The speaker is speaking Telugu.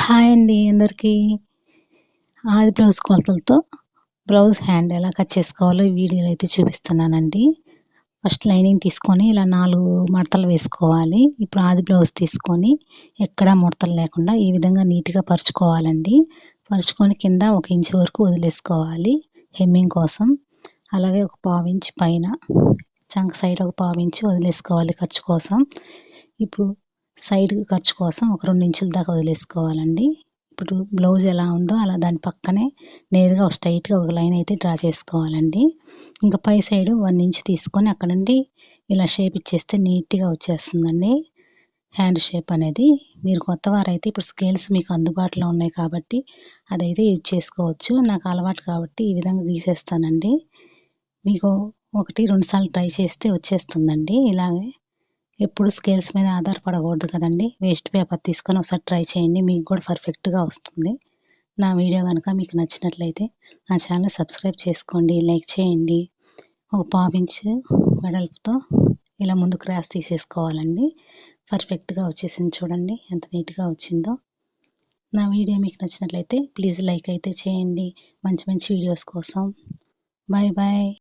హాయ్ అండి అందరికీ. ఆది బ్లౌజ్ కొలతలతో బ్లౌజ్ హ్యాండ్ ఎలా కట్ చేసుకోవాలో ఈ వీడియోలో అయితే చూపిస్తున్నానండి. ఫస్ట్ లైనింగ్ తీసుకొని ఇలా 4 మడతలు వేసుకోవాలి. ఇప్పుడు ఆది బ్లౌజ్ తీసుకొని ఎక్కడా ముడతలు లేకుండా ఈ విధంగా నీట్‌గా పరుచుకోవాలండి. పరుచుకొని కింద 1 ఇంచు వరకు వదిలేసుకోవాలి హెమ్మింగ్ కోసం. అలాగే ఒక పావించి పైన చంక సైడ్ ఒక పావించి వదిలేసుకోవాలి ఖర్చు కోసం. ఇప్పుడు సైడ్ ఖర్చు కోసం ఒక 2 ఇంచుల దాకా వదిలేసుకోవాలండి. ఇప్పుడు బ్లౌజ్ ఎలా ఉందో అలా దాని పక్కనే నేరుగా స్ట్రెయిట్‌గా ఒక లైన్ అయితే డ్రా చేసుకోవాలండి. ఇంకా పై సైడ్ 1 ఇంచ్ తీసుకొని అక్కడ నుండి ఇలా షేప్ ఇచ్చేస్తే నీట్‌గా వచ్చేస్తుందండి హ్యాండ్ షేప్ అనేది. మీరు కొత్తవారైతే ఇప్పుడు స్కేల్స్ మీకు అందుబాటులో ఉన్నాయి కాబట్టి అదైతే యూజ్ చేసుకోవచ్చు. నాకు అలవాటు కాబట్టి ఈ విధంగా గీసేస్తానండి. మీకు 1, 2 సార్లు ట్రై చేస్తే వచ్చేస్తుందండి ఇలాగే. ఎప్పుడు స్కేల్స్ మీద ఆధారపడకూడదు కదండీ. వేస్ట్ పేపర్ తీసుకొని ఒకసారి ట్రై చేయండి. మీకు కూడా పర్ఫెక్ట్‌గా వస్తుంది. నా వీడియో గనుక మీకు నచ్చినట్లయితే నా ఛానల్ సబ్స్క్రైబ్ చేసుకోండి, లైక్ చేయండి. ఒక పావించు వెడల్పుతో ఇలా ముందు క్రాస్ తీసేసుకోవాలండి. పర్ఫెక్ట్‌గా వచ్చేసింది చూడండి ఎంత నీట్‌గా వచ్చిందో. నా వీడియో మీకు నచ్చినట్లయితే ప్లీజ్ లైక్ అయితే చేయండి. మంచి మంచి వీడియోస్ కోసం. Bye bye.